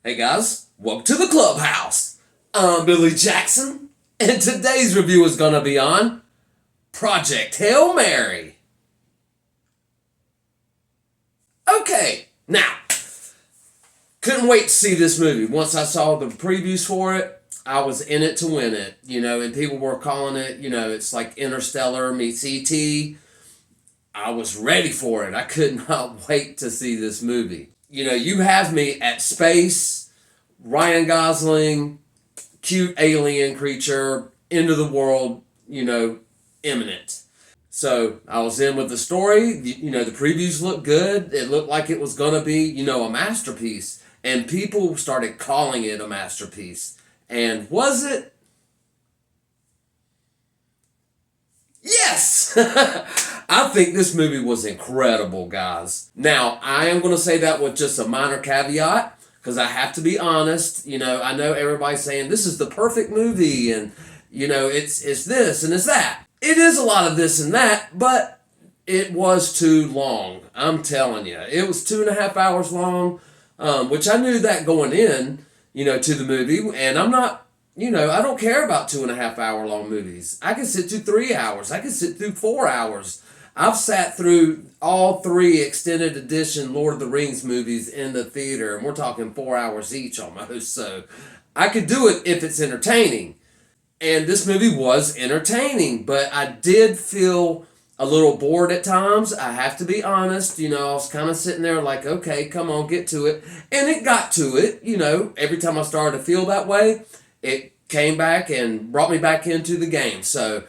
Hey guys, welcome to the clubhouse. I'm Billy Jackson, and today's review is going to be on Project Hail Mary. Okay, now, couldn't wait to see this movie. Once I saw the previews for it, I was in it to win it, and people were calling it, it's like Interstellar meets E.T. I was ready for it. I could not wait to see this movie. You have me at space, Ryan Gosling, cute alien creature, end of the world, imminent. So I was in with the story. The previews looked good. It looked like it was going to be, a masterpiece. And people started calling it a masterpiece. And was it? Yes! I think this movie was incredible, guys. Now, I am going to say that with just a minor caveat, because I have to be honest. I know everybody's saying this is the perfect movie, and, it's this and it's that. It is a lot of this and that, but it was too long. I'm telling you. It was 2.5 hours long, which I knew that going in, to the movie, and I'm not, I don't care about 2.5 hour long movies. I can sit through 3 hours. I can sit through 4 hours. I've sat through all 3 extended edition Lord of the Rings movies in the theater, and we're talking 4 hours each almost. So I could do it if it's entertaining. And this movie was entertaining, but I did feel a little bored at times. I have to be honest. I was kind of sitting there like, okay, come on, get to it. And it got to it. Every time I started to feel that way, it came back and brought me back into the game. So,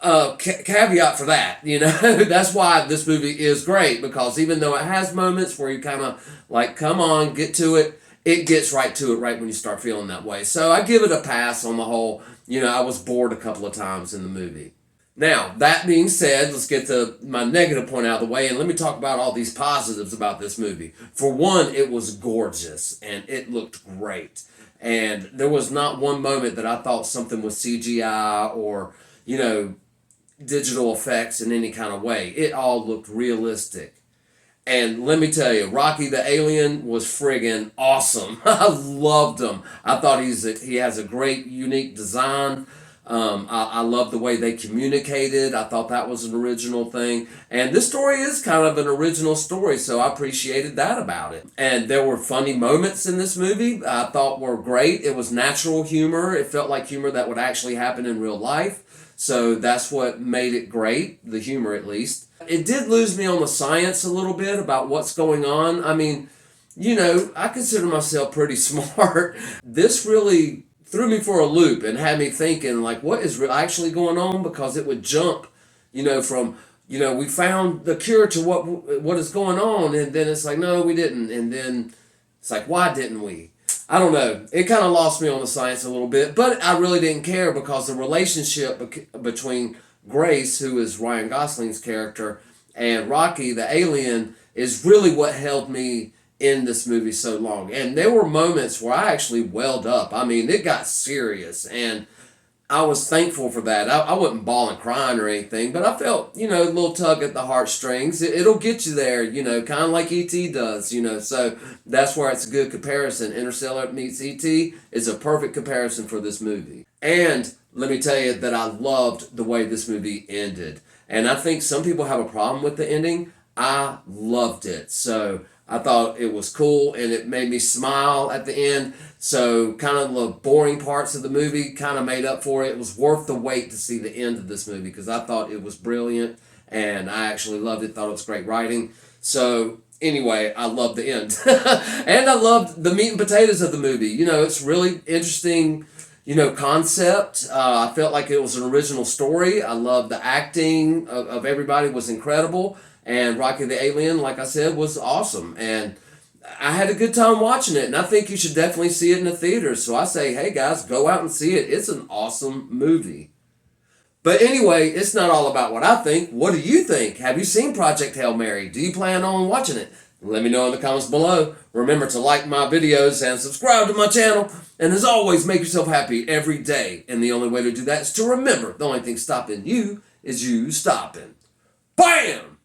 caveat for that, that's why this movie is great, because even though it has moments where you kind of like, come on, get to it, it gets right to it right when you start feeling that way. So I give it a pass on the whole. I was bored a couple of times in the movie. Now, that being said, let's get to my negative point out of the way, and let me talk about all these positives about this movie. For one, it was gorgeous, and it looked great. And there was not one moment that I thought something was CGI or, digital effects in any kind of way. It all looked realistic. And let me tell you, Rocky the Alien was friggin' awesome. I loved him. I thought he has a great, unique design. I love the way they communicated. I thought that was an original thing. And this story is kind of an original story, so I appreciated that about it. And there were funny moments in this movie I thought were great. It was natural humor. It felt like humor that would actually happen in real life. So that's what made it great, the humor at least. It did lose me on the science a little bit about what's going on. I mean, I consider myself pretty smart. This really threw me for a loop and had me thinking, like, what is actually going on? Because it would jump, from, we found the cure to what is going on. And then it's like, no, we didn't. And then it's like, why didn't we? I don't know. It kind of lost me on the science a little bit, but I really didn't care because the relationship between Grace, who is Ryan Gosling's character, and Rocky, the alien, is really what held me in this movie so long. And there were moments where I actually welled up. I mean, it got serious, and I was thankful for that. I wasn't bawling, crying or anything, but I felt, a little tug at the heartstrings. It'll get you there, kind of like E.T. does, So that's where it's a good comparison. Interstellar meets E.T. is a perfect comparison for this movie. And let me tell you that I loved the way this movie ended. And I think some people have a problem with the ending. I loved it. So I thought it was cool, and it made me smile at the end. So kind of the boring parts of the movie kind of made up for it. It was worth the wait to see the end of this movie because I thought it was brilliant, and I actually loved it. Thought it was great writing. So anyway, I loved the end. And I loved the meat and potatoes of the movie. It's really interesting, concept. I felt like it was an original story. I loved the acting of everybody was incredible. And Rocky the Alien, like I said, was awesome. And I had a good time watching it. And I think you should definitely see it in the theater. So I say, hey guys, go out and see it. It's an awesome movie. But anyway, it's not all about what I think. What do you think? Have you seen Project Hail Mary? Do you plan on watching it? Let me know in the comments below. Remember to like my videos and subscribe to my channel. And as always, make yourself happy every day. And the only way to do that is to remember the only thing stopping you is you stopping. Bam!